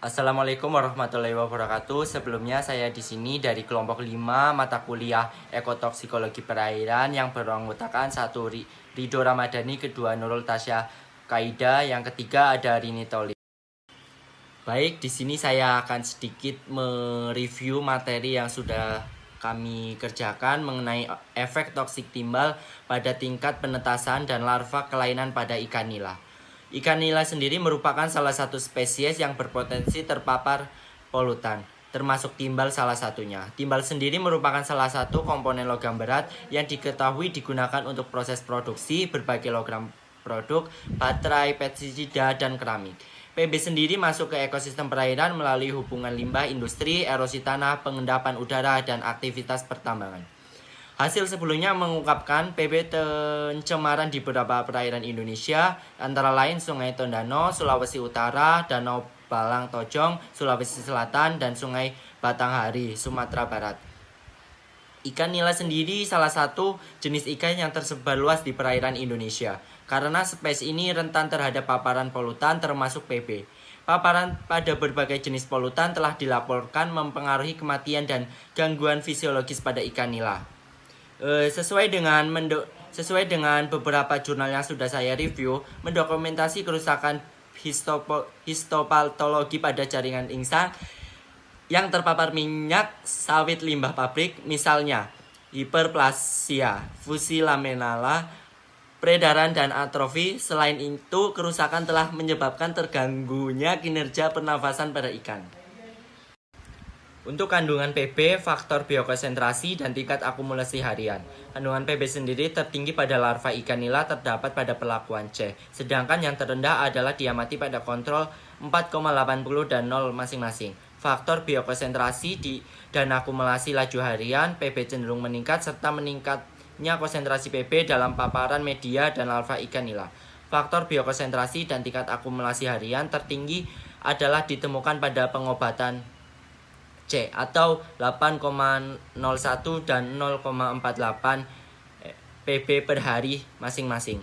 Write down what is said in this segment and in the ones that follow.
Assalamualaikum warahmatullahi wabarakatuh. Sebelumnya saya di sini dari kelompok 5 mata kuliah Ekotoksikologi Perairan yang beranggotakan satu Rido Ramadhani, kedua Nurul Tasya Kaida, yang ketiga ada Rini Toli. Baik, di sini saya akan sedikit mereview materi yang sudah kami kerjakan mengenai efek toksik timbal pada tingkat penetasan dan larva kelainan pada ikan nila. Ikan nila sendiri merupakan salah satu spesies yang berpotensi terpapar polutan, termasuk timbal salah satunya. Timbal sendiri merupakan salah satu komponen logam berat yang diketahui digunakan untuk proses produksi berbagai logam produk, baterai, pestisida, dan keramik. PB sendiri masuk ke ekosistem perairan melalui hubungan limbah industri, erosi tanah, pengendapan udara, dan aktivitas pertambangan. Hasil sebelumnya mengungkapkan PB pencemaran di beberapa perairan Indonesia, antara lain Sungai Tondano, Sulawesi Utara, Danau Balang Tojong, Sulawesi Selatan, dan Sungai Batanghari, Sumatera Barat. Ikan nila sendiri salah satu jenis ikan yang tersebar luas di perairan Indonesia, karena spesies ini rentan terhadap paparan polutan termasuk PB. Paparan pada berbagai jenis polutan telah dilaporkan mempengaruhi kematian dan gangguan fisiologis pada ikan nila. Sesuai dengan beberapa jurnal yang sudah saya review, mendokumentasi kerusakan histopatologi pada jaringan insang yang terpapar minyak sawit limbah pabrik, misalnya hiperplasia, fusi laminala, peredaran dan atrofi. Selain itu, kerusakan telah menyebabkan terganggunya kinerja pernafasan pada ikan. Untuk kandungan PB, faktor biokonsentrasi, dan tingkat akumulasi harian. Kandungan PB sendiri tertinggi pada larva ikan nila terdapat pada perlakuan C, sedangkan yang terendah adalah diamati pada kontrol 4,80 dan 0 masing-masing. Faktor biokonsentrasi dan akumulasi laju harian PB cenderung meningkat serta meningkatnya konsentrasi PB dalam paparan media dan larva ikan nila. Faktor biokonsentrasi dan tingkat akumulasi harian tertinggi adalah ditemukan pada pengobatan C atau 8,01 dan 0,48 PB per hari masing-masing.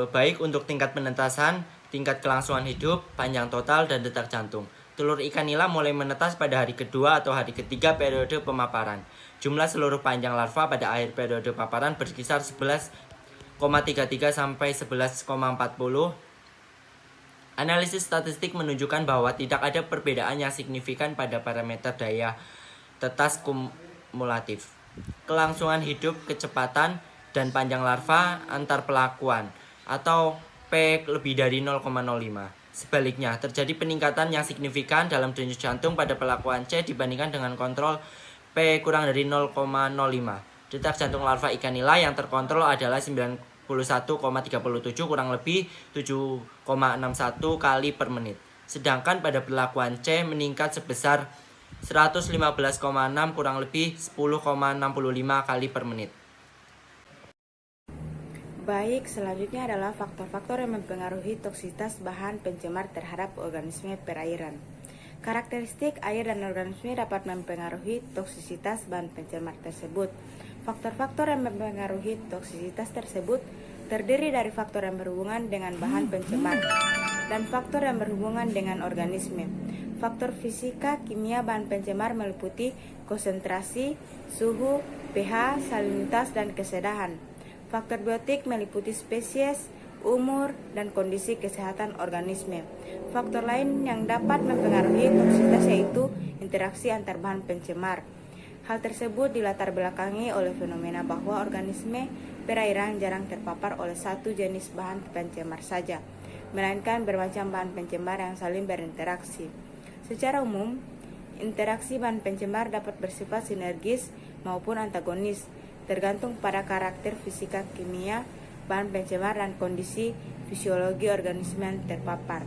Baik untuk tingkat penetasan, tingkat kelangsungan hidup, panjang total, dan detak jantung. Telur ikan nila mulai menetas pada hari kedua atau hari ketiga periode pemaparan. Jumlah seluruh panjang larva pada akhir periode paparan berkisar 11,33 sampai 11,40. Analisis statistik menunjukkan bahwa tidak ada perbedaan yang signifikan pada parameter daya tetas kumulatif, kelangsungan hidup, kecepatan, dan panjang larva antar pelakuan atau P lebih dari 0,05. Sebaliknya, terjadi peningkatan yang signifikan dalam denyut jantung pada pelakuan C dibandingkan dengan kontrol P kurang dari 0,05. Detak jantung larva ikan nila yang terkontrol adalah 91,37 kurang lebih 7,61 kali per menit. Sedangkan pada perlakuan C meningkat sebesar 115,6 kurang lebih 10,65 kali per menit. Baik, selanjutnya adalah faktor-faktor yang mempengaruhi toksisitas bahan pencemar terhadap organisme perairan. Karakteristik air dan organisme dapat mempengaruhi toksisitas bahan pencemar tersebut. Faktor-faktor yang mempengaruhi toksisitas tersebut terdiri dari faktor yang berhubungan dengan bahan pencemar dan faktor yang berhubungan dengan organisme. Faktor fisika kimia bahan pencemar meliputi konsentrasi, suhu, pH, salinitas, dan kesedahan. Faktor biotik meliputi spesies, umur, dan kondisi kesehatan organisme. Faktor lain yang dapat mempengaruhi toksisitas yaitu interaksi antar bahan pencemar. Hal tersebut dilatar belakangi oleh fenomena bahwa organisme perairan jarang terpapar oleh satu jenis bahan pencemar saja, melainkan bermacam bahan pencemar yang saling berinteraksi. Secara umum, interaksi bahan pencemar dapat bersifat sinergis maupun antagonis, tergantung pada karakter fisika kimia bahan pencemar dan kondisi fisiologi organisme yang terpapar.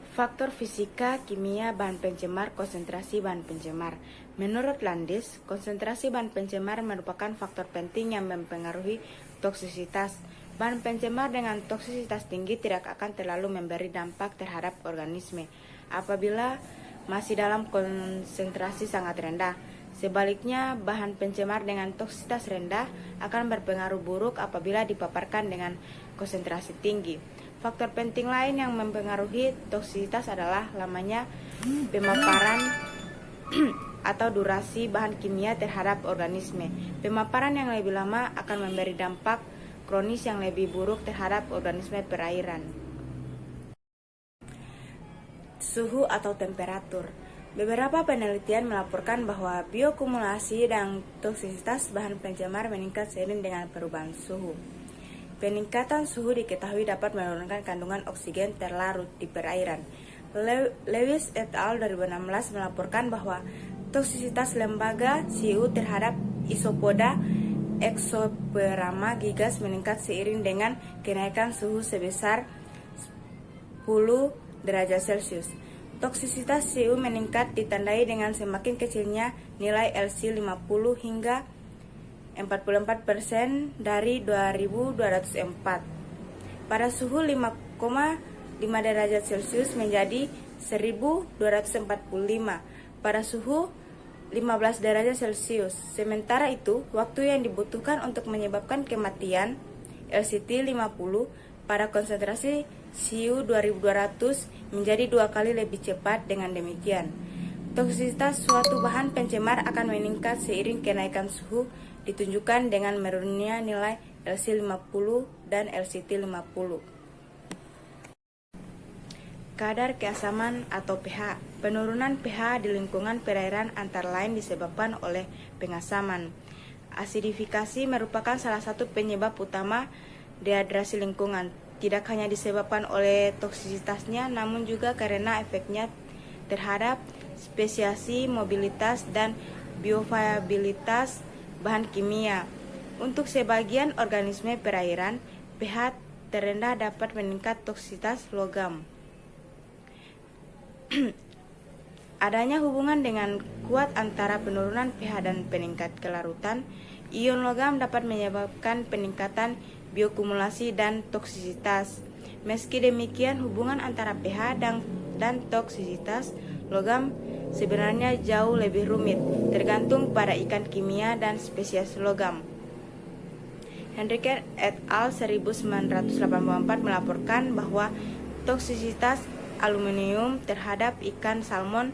Faktor fisika, kimia, bahan pencemar, konsentrasi bahan pencemar. Menurut Landis, konsentrasi bahan pencemar merupakan faktor penting yang mempengaruhi toksisitas. Bahan pencemar dengan toksisitas tinggi tidak akan terlalu memberi dampak terhadap organisme apabila masih dalam konsentrasi sangat rendah. Sebaliknya, bahan pencemar dengan toksisitas rendah akan berpengaruh buruk apabila dipaparkan dengan konsentrasi tinggi. Faktor penting lain yang mempengaruhi toksisitas adalah lamanya pemaparan atau durasi bahan kimia terhadap organisme. Pemaparan yang lebih lama akan memberi dampak kronis yang lebih buruk terhadap organisme perairan. Suhu atau temperatur. Beberapa penelitian melaporkan bahwa bioakumulasi dan toksisitas bahan pencemar meningkat seiring dengan perubahan suhu. Peningkatan suhu diketahui dapat menurunkan kandungan oksigen terlarut di perairan. Lewis et al. 2016 melaporkan bahwa toksisitas lembaga CU terhadap Isopoda Exoperama gigas meningkat seiring dengan kenaikan suhu sebesar 10 derajat Celcius. Toksisitas CU meningkat ditandai dengan semakin kecilnya nilai LC 50 hingga 44% dari 2204. Pada suhu 5,5 derajat Celcius menjadi 1245 pada suhu 15 derajat Celcius. Sementara itu, waktu yang dibutuhkan untuk menyebabkan kematian LCT 50 pada konsentrasi CU 2200 menjadi 2 kali lebih cepat. Dengan demikian, toksisitas suatu bahan pencemar akan meningkat seiring kenaikan suhu, ditunjukkan dengan menurunnya nilai LC 50 dan LCT 50. Kadar keasaman atau pH. Penurunan pH di lingkungan perairan antara lain disebabkan oleh pengasaman. Asidifikasi merupakan salah satu penyebab utama dehidrasi lingkungan. Tidak hanya disebabkan oleh toksisitasnya, namun juga karena efeknya terhadap spesiasi, mobilitas, dan bioavailabilitas bahan kimia. Untuk sebagian organisme perairan, pH terendah dapat meningkat toksisitas logam. Adanya hubungan dengan kuat antara penurunan pH dan peningkat kelarutan. Ion logam dapat menyebabkan peningkatan bioakumulasi dan toksisitas. Meski demikian, hubungan antara pH dan toksisitas logam sebenarnya jauh lebih rumit, tergantung pada ikan kimia dan spesies logam. Henrique et al. 1984 melaporkan bahwa toksisitas aluminium terhadap ikan salmon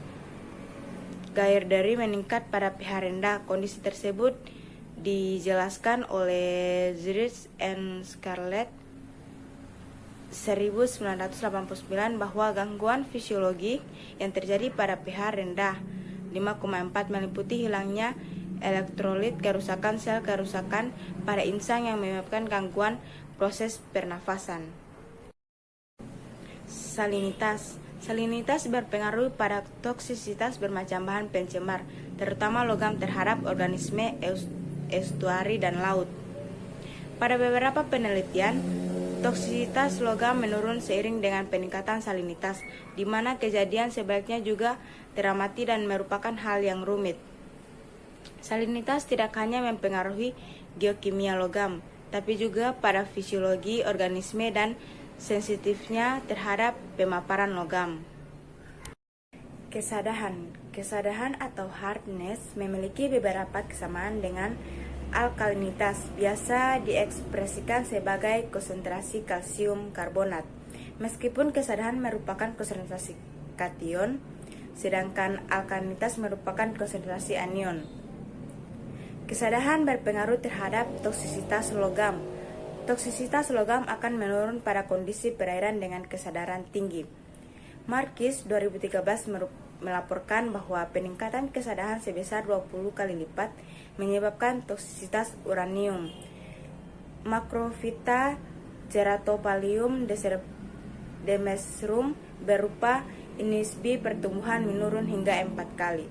Gairderi meningkat pada pH rendah. Kondisi tersebut dijelaskan oleh Zurich and Scarlett 1989 bahwa gangguan fisiologi yang terjadi pada pH rendah 5,4 meliputi hilangnya elektrolit, kerusakan sel, kerusakan pada insang yang menyebabkan gangguan proses pernafasan. Salinitas berpengaruh pada toksisitas bermacam bahan pencemar, terutama logam terhadap organisme estuari dan laut. Pada beberapa penelitian, toksisitas logam menurun seiring dengan peningkatan salinitas, di mana kejadian sebaliknya juga teramati dan merupakan hal yang rumit. Salinitas tidak hanya mempengaruhi geokimia logam, tapi juga pada fisiologi organisme dan sensitifnya terhadap pemaparan logam. Kesadahan atau hardness memiliki beberapa kesamaan dengan alkalinitas, biasa diekspresikan sebagai konsentrasi kalsium karbonat. Meskipun kesadahan merupakan konsentrasi kation, sedangkan alkalinitas merupakan konsentrasi anion. Kesadahan berpengaruh terhadap toksisitas logam. Toksisitas logam akan menurun pada kondisi perairan dengan kesadaran tinggi. Marquis 2013 melaporkan bahwa peningkatan kesadaran sebesar 20 kali lipat menyebabkan toksisitas uranium. Macrophyta Ceratophyllum demesrum berupa inisbi pertumbuhan menurun hingga 4 kali.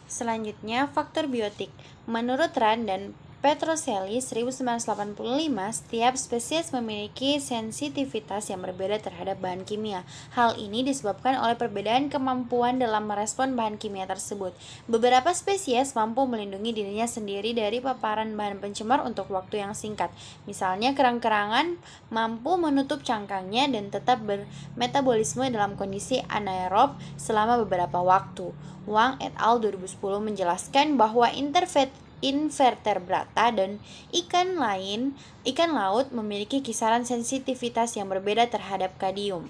Selanjutnya, faktor biotik. Menurut Rand dan Petrocelli 1985, setiap spesies memiliki sensitivitas yang berbeda terhadap bahan kimia. Hal ini disebabkan oleh perbedaan kemampuan dalam merespon bahan kimia tersebut. Beberapa spesies mampu melindungi dirinya sendiri dari paparan bahan pencemar untuk waktu yang singkat. Misalnya, kerang-kerangan mampu menutup cangkangnya dan tetap bermetabolisme dalam kondisi anaerob selama beberapa waktu. Wang et al. 2010 menjelaskan bahwa invertebrata dan ikan laut memiliki kisaran sensitivitas yang berbeda terhadap kadium.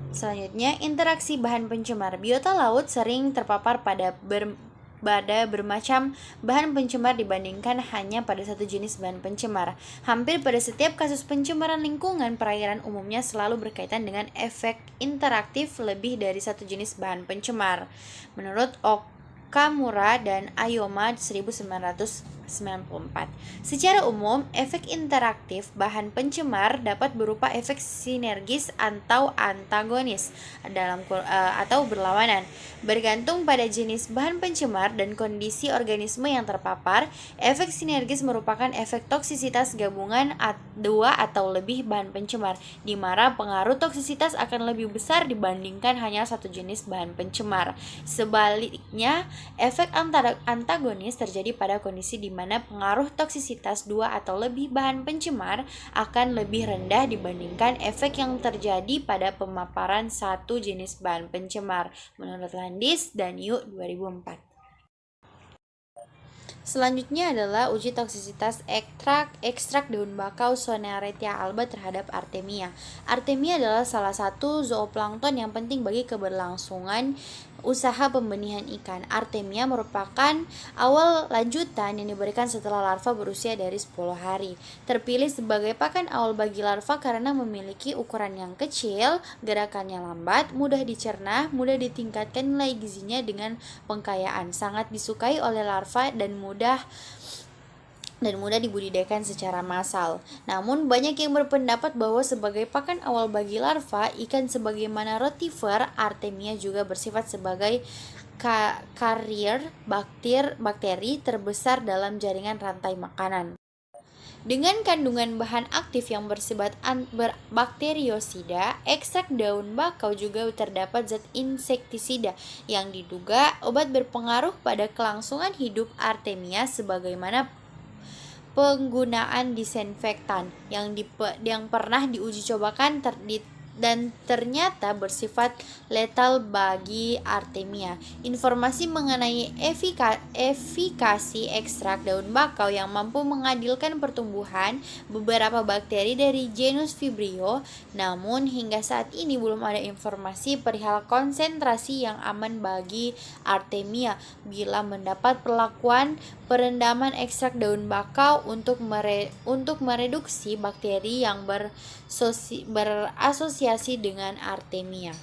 Selanjutnya, interaksi bahan pencemar. Biota laut sering terpapar pada bermacam bahan pencemar dibandingkan hanya pada satu jenis bahan pencemar. Hampir pada setiap kasus pencemaran lingkungan, perairan umumnya selalu berkaitan dengan efek interaktif lebih dari satu jenis bahan pencemar. Menurut Okamura dan Ayoma 1994. Secara umum, efek interaktif bahan pencemar dapat berupa efek sinergis atau antagonis atau berlawanan. Bergantung pada jenis bahan pencemar dan kondisi organisme yang terpapar, efek sinergis merupakan efek toksisitas gabungan dua atau lebih bahan pencemar, di mana pengaruh toksisitas akan lebih besar dibandingkan hanya satu jenis bahan pencemar. Sebaliknya, efek antagonis terjadi pada kondisi di mana pengaruh toksisitas dua atau lebih bahan pencemar akan lebih rendah dibandingkan efek yang terjadi pada pemaparan satu jenis bahan pencemar, menurut Landis dan Yu 2004. Selanjutnya adalah uji toksisitas ekstrak daun bakau Soneretia alba terhadap Artemia. Artemia adalah salah satu zooplankton yang penting bagi keberlangsungan usaha pembenihan ikan. Artemia merupakan awal lanjutan yang diberikan setelah larva berusia dari 10 hari. Terpilih sebagai pakan awal bagi larva karena memiliki ukuran yang kecil, gerakannya lambat, mudah dicerna, mudah ditingkatkan nilai gizinya dengan pengkayaan, sangat disukai oleh larva dan mudah dibudidayakan secara massal. Namun banyak yang berpendapat bahwa sebagai pakan awal bagi larva, ikan sebagaimana rotifer, Artemia juga bersifat sebagai karier bakteri terbesar dalam jaringan rantai makanan. Dengan kandungan bahan aktif yang bersifat bakteriosida, ekstrak daun bakau juga terdapat zat insektisida yang diduga obat berpengaruh pada kelangsungan hidup Artemia, sebagaimana penggunaan disinfektan yang pernah diuji cobakan dan ternyata bersifat letal bagi Artemia. Informasi mengenai efikasi ekstrak daun bakau yang mampu mengadilkan pertumbuhan beberapa bakteri dari genus Vibrio, namun hingga saat ini belum ada informasi perihal konsentrasi yang aman bagi Artemia bila mendapat perlakuan perendaman ekstrak daun bakau untuk mereduksi bakteri yang berasosiasi dengan Artemia.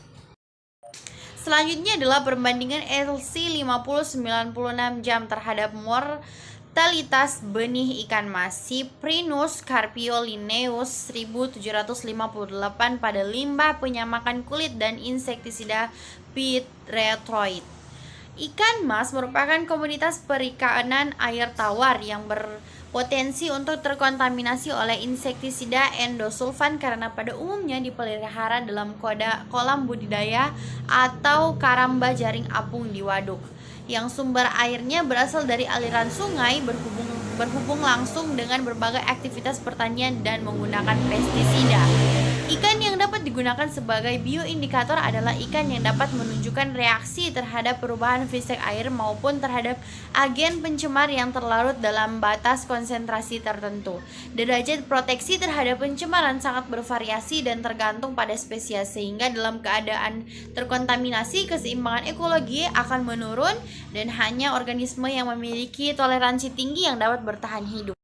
Selanjutnya adalah perbandingan LC 50-96 jam terhadap mortalitas benih ikan mas Cyprinus carpiolineus 1758 pada limbah penyamakan kulit dan insektisida pyrethroid. Ikan mas merupakan komoditas perikanan air tawar yang berpotensi untuk terkontaminasi oleh insektisida endosulfan karena pada umumnya dipelihara dalam kolam budidaya atau karamba jaring apung di waduk yang sumber airnya berasal dari aliran sungai, berhubung langsung dengan berbagai aktivitas pertanian dan menggunakan pestisida. Ikan yang dapat digunakan sebagai bioindikator adalah ikan yang dapat menunjukkan reaksi terhadap perubahan fisik air maupun terhadap agen pencemar yang terlarut dalam batas konsentrasi tertentu. Derajat proteksi terhadap pencemaran sangat bervariasi dan tergantung pada spesies, sehingga dalam keadaan terkontaminasi keseimbangan ekologi akan menurun dan hanya organisme yang memiliki toleransi tinggi yang dapat bertahan hidup.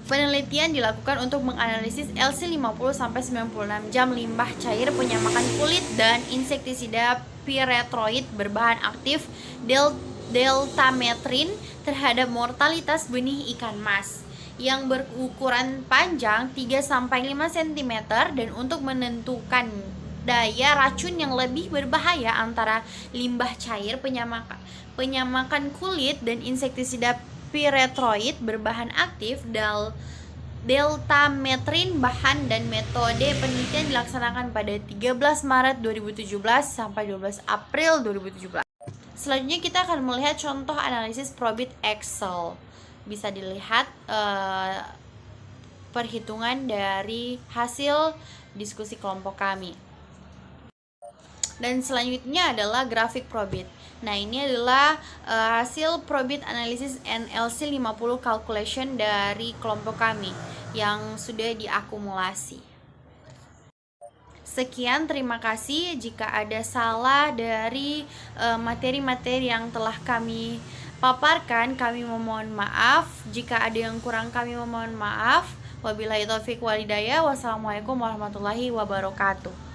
Penelitian dilakukan untuk menganalisis LC 50-96 jam limbah cair penyamakan kulit dan insektisida pyrethroid berbahan aktif deltametrin terhadap mortalitas benih ikan mas yang berukuran panjang 3-5 cm dan untuk menentukan daya racun yang lebih berbahaya antara limbah cair penyamakan kulit dan insektisida pyrethroid berbahan aktif deltametrin bahan dan metode penelitian dilaksanakan pada 13 Maret 2017 sampai 12 April 2017. Selanjutnya kita akan melihat contoh analisis Probit Excel. Bisa dilihat perhitungan dari hasil diskusi kelompok kami. Dan selanjutnya adalah grafik probit. Nah, ini adalah hasil probit analysis and LC50 calculation dari kelompok kami yang sudah diakumulasi. Sekian, terima kasih. Jika ada salah dari materi-materi yang telah kami paparkan, kami memohon maaf. Jika ada yang kurang, kami memohon maaf. Wabillahi taufiq walhidayah. Wassalamualaikum warahmatullahi wabarakatuh.